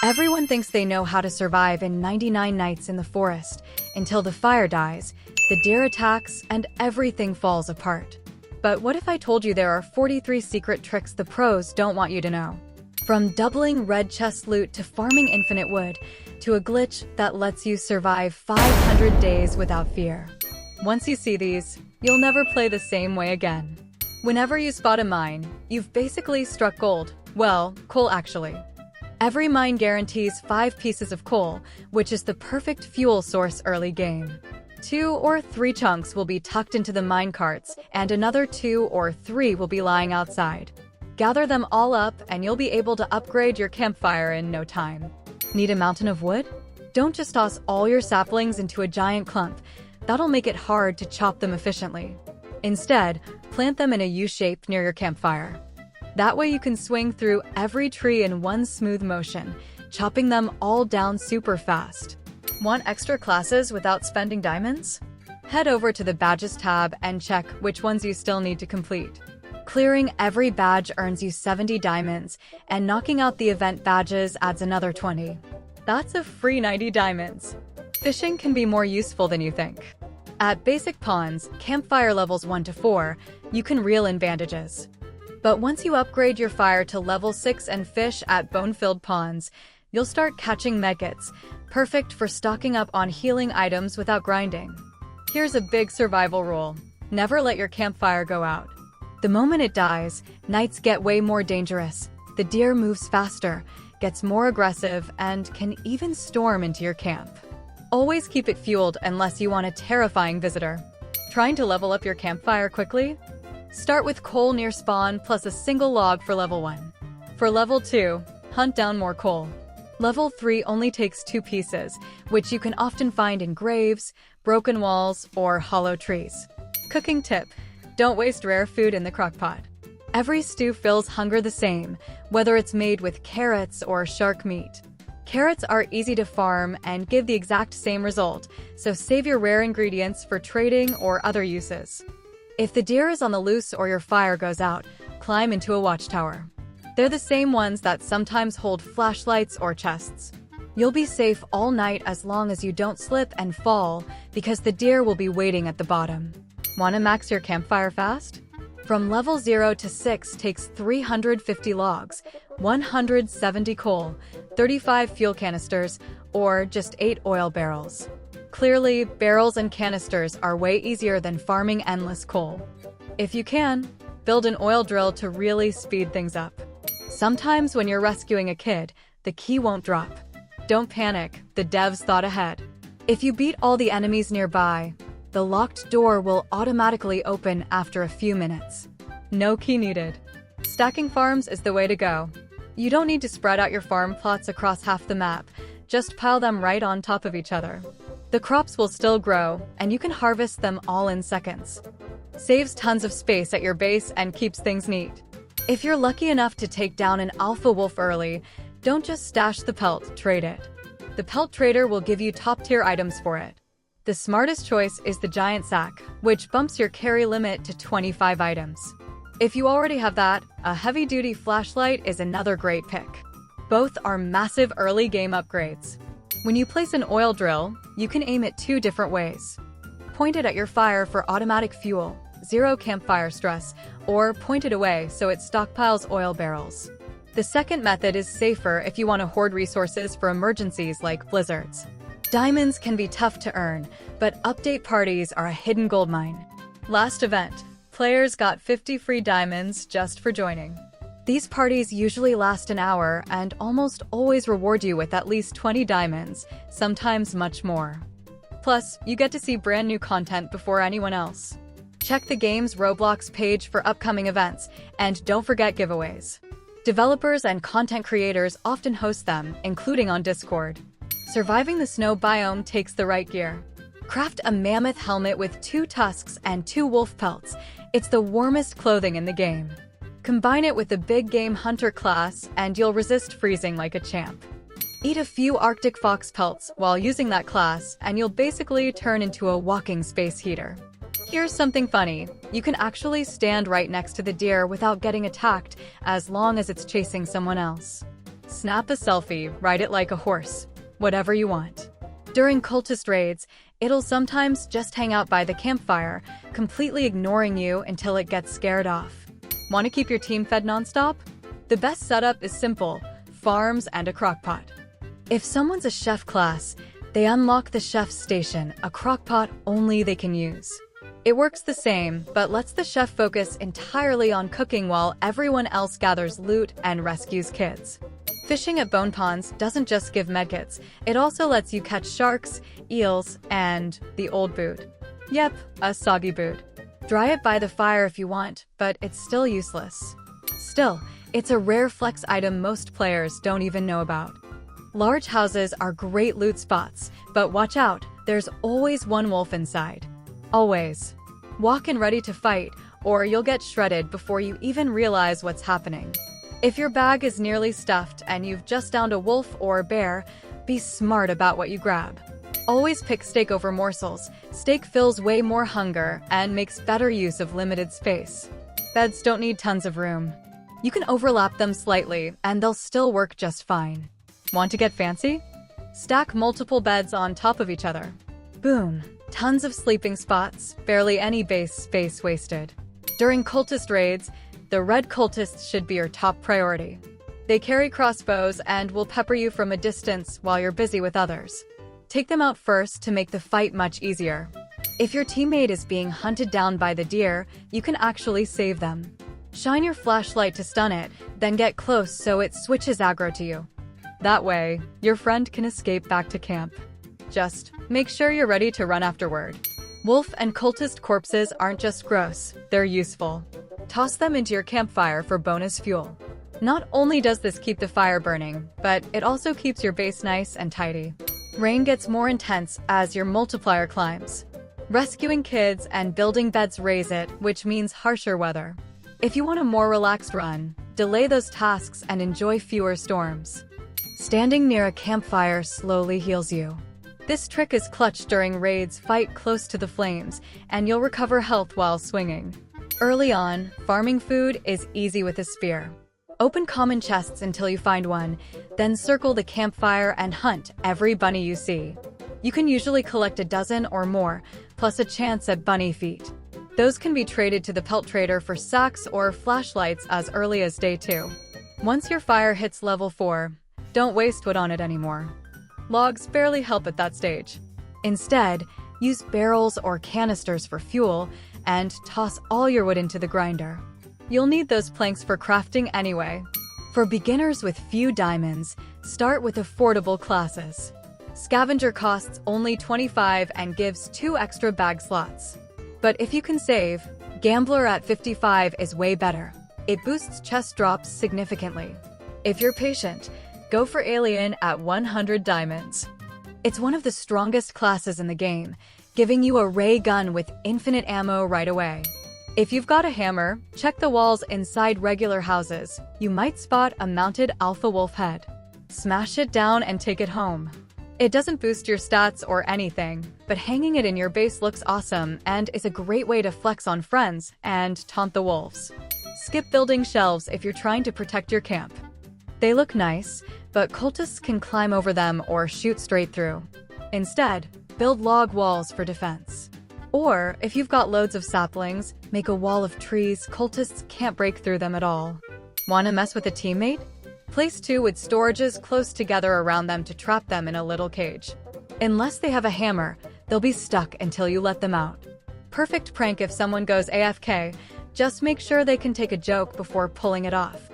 Everyone thinks they know how to survive in 99 nights in the forest, until the fire dies, the deer attacks, and everything falls apart. But what if I told you there are 43 secret tricks the pros don't want you to know? From doubling red chest loot to farming infinite wood, to a glitch that lets you survive 500 days without fear. Once you see these, you'll never play the same way again. Whenever you spot a mine, you've basically struck gold. Well, coal actually. Every mine guarantees 5 pieces of coal, which is the perfect fuel source early game. 2 or 3 chunks will be tucked into the mine carts, and another 2 or 3 will be lying outside. Gather them all up, and you'll be able to upgrade your campfire in no time. Need a mountain of wood? Don't just toss all your saplings into a giant clump. That'll make it hard to chop them efficiently. Instead, plant them in a U-shape near your campfire. That way you can swing through every tree in one smooth motion, chopping them all down super fast. Want extra classes without spending diamonds? Head over to the Badges tab and check which ones you still need to complete. Clearing every badge earns you 70 diamonds, and knocking out the event badges adds another 20. That's a free 90 diamonds. Fishing can be more useful than you think. At basic ponds, campfire levels 1 to 4, you can reel in bandages. But once you upgrade your fire to level 6 and fish at bone-filled ponds, you'll start catching maggots, perfect for stocking up on healing items without grinding. Here's a big survival rule. Never let your campfire go out. The moment it dies, nights get way more dangerous. The deer moves faster, gets more aggressive, and can even storm into your camp. Always keep it fueled unless you want a terrifying visitor. Trying to level up your campfire quickly? Start with coal near spawn plus a single log for level 1. For level 2, hunt down more coal. Level 3 only takes 2 pieces, which you can often find in graves, broken walls, or hollow trees. Cooking tip: don't waste rare food in the crockpot. Every stew fills hunger the same, whether it's made with carrots or shark meat. Carrots are easy to farm and give the exact same result, so save your rare ingredients for trading or other uses. If the deer is on the loose or your fire goes out, climb into a watchtower. They're the same ones that sometimes hold flashlights or chests. You'll be safe all night as long as you don't slip and fall, because the deer will be waiting at the bottom. Want to max your campfire fast? From level 0 to 6 takes 350 logs, 170 coal, 35 fuel canisters, or just 8 oil barrels. Clearly, barrels and canisters are way easier than farming endless coal. If you can, build an oil drill to really speed things up. Sometimes when you're rescuing a kid, the key won't drop. Don't panic, the devs thought ahead. If you beat all the enemies nearby, the locked door will automatically open after a few minutes. No key needed. Stacking farms is the way to go. You don't need to spread out your farm plots across half the map, just pile them right on top of each other. The crops will still grow, and you can harvest them all in seconds. Saves tons of space at your base and keeps things neat. If you're lucky enough to take down an alpha wolf early, don't just stash the pelt, trade it. The pelt trader will give you top-tier items for it. The smartest choice is the giant sack, which bumps your carry limit to 25 items. If you already have that, a heavy-duty flashlight is another great pick. Both are massive early game upgrades. When you place an oil drill, you can aim it 2 different ways. Point it at your fire for automatic fuel, 0 campfire stress, or point it away so it stockpiles oil barrels. The second method is safer if you want to hoard resources for emergencies like blizzards. Diamonds can be tough to earn, but update parties are a hidden goldmine. Last event, players got 50 free diamonds just for joining. These parties usually last an hour and almost always reward you with at least 20 diamonds, sometimes much more. Plus, you get to see brand new content before anyone else. Check the game's Roblox page for upcoming events, and don't forget giveaways. Developers and content creators often host them, including on Discord. Surviving the snow biome takes the right gear. Craft a mammoth helmet with 2 tusks and 2 wolf pelts. It's the warmest clothing in the game. Combine it with the big game hunter class and you'll resist freezing like a champ. Eat a few Arctic fox pelts while using that class and you'll basically turn into a walking space heater. Here's something funny. You can actually stand right next to the deer without getting attacked as long as it's chasing someone else. Snap a selfie, ride it like a horse, whatever you want. During cultist raids, it'll sometimes just hang out by the campfire, completely ignoring you until it gets scared off. Want to keep your team fed nonstop? The best setup is simple: farms and a crockpot. If someone's a chef class, they unlock the chef's station, a crockpot only they can use. It works the same, but lets the chef focus entirely on cooking while everyone else gathers loot and rescues kids. Fishing at bone ponds doesn't just give medkits, it also lets you catch sharks, eels, and the old boot. Yep, a soggy boot. Dry it by the fire if you want, but it's still useless. Still, it's a rare flex item most players don't even know about. Large houses are great loot spots, but watch out, there's always one wolf inside. Always. Walk in ready to fight, or you'll get shredded before you even realize what's happening. If your bag is nearly stuffed and you've just downed a wolf or a bear, be smart about what you grab. Always pick steak over morsels. Steak fills way more hunger and makes better use of limited space. Beds don't need tons of room. You can overlap them slightly and they'll still work just fine. Want to get fancy? Stack multiple beds on top of each other. Boom! Tons of sleeping spots, barely any base space wasted. During cultist raids, the red cultists should be your top priority. They carry crossbows and will pepper you from a distance while you're busy with others. Take them out first to make the fight much easier. If your teammate is being hunted down by the deer, you can actually save them. Shine your flashlight to stun it, then get close so it switches aggro to you. That way, your friend can escape back to camp. Just make sure you're ready to run afterward. Wolf and cultist corpses aren't just gross, they're useful. Toss them into your campfire for bonus fuel. Not only does this keep the fire burning, but it also keeps your base nice and tidy. Rain gets more intense as your multiplier climbs. Rescuing kids and building beds raise it, which means harsher weather. If you want a more relaxed run, delay those tasks and enjoy fewer storms. Standing near a campfire slowly heals you. This trick is clutch during raids. Fight close to the flames, and you'll recover health while swinging. Early on, farming food is easy with a spear. Open common chests until you find one, then circle the campfire and hunt every bunny you see. You can usually collect a dozen or more, plus a chance at bunny feet. Those can be traded to the pelt trader for sacks or flashlights as early as day 2. Once your fire hits level 4, don't waste wood on it anymore. Logs barely help at that stage. Instead, use barrels or canisters for fuel and toss all your wood into the grinder. You'll need those planks for crafting anyway. For beginners with few diamonds, start with affordable classes. Scavenger costs only 25 and gives 2 extra bag slots. But if you can save, Gambler at 55 is way better. It boosts chest drops significantly. If you're patient, go for Alien at 100 diamonds. It's one of the strongest classes in the game, giving you a ray gun with infinite ammo right away. If you've got a hammer, check the walls inside regular houses. You might spot a mounted alpha wolf head. Smash it down and take it home. It doesn't boost your stats or anything, but hanging it in your base looks awesome and is a great way to flex on friends and taunt the wolves. Skip building shelves if you're trying to protect your camp. They look nice, but cultists can climb over them or shoot straight through. Instead, build log walls for defense. Or, if you've got loads of saplings, make a wall of trees. Cultists can't break through them at all. Wanna mess with a teammate? Place 2 with storages close together around them to trap them in a little cage. Unless they have a hammer, they'll be stuck until you let them out. Perfect prank if someone goes AFK, just make sure they can take a joke before pulling it off.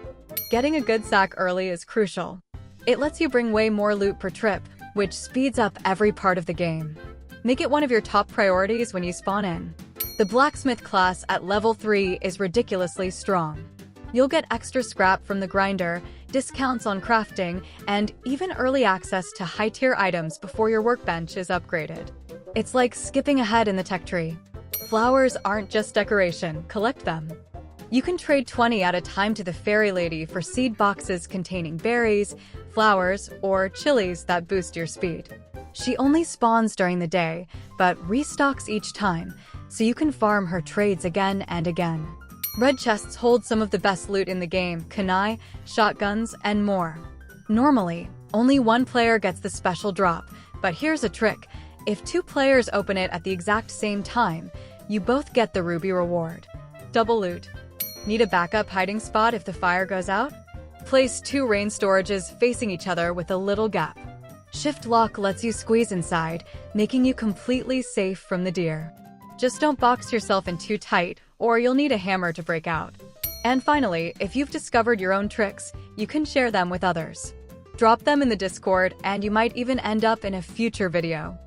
Getting a good sack early is crucial. It lets you bring way more loot per trip, which speeds up every part of the game. Make it one of your top priorities when you spawn in. The blacksmith class at level 3 is ridiculously strong. You'll get extra scrap from the grinder, discounts on crafting, and even early access to high-tier items before your workbench is upgraded. It's like skipping ahead in the tech tree. Flowers aren't just decoration, collect them. You can trade 20 at a time to the fairy lady for seed boxes containing berries, flowers, or chilies that boost your speed. She only spawns during the day, but restocks each time, so you can farm her trades again and again. Red chests hold some of the best loot in the game: kunai, shotguns, and more. Normally, only one player gets the special drop, but here's a trick. If 2 players open it at the exact same time, you both get the ruby reward. Double loot. Need a backup hiding spot if the fire goes out? Place 2 rain storages facing each other with a little gap. Shift lock lets you squeeze inside, making you completely safe from the deer. Just don't box yourself in too tight, or you'll need a hammer to break out. And finally, if you've discovered your own tricks, you can share them with others. Drop them in the Discord, and you might even end up in a future video.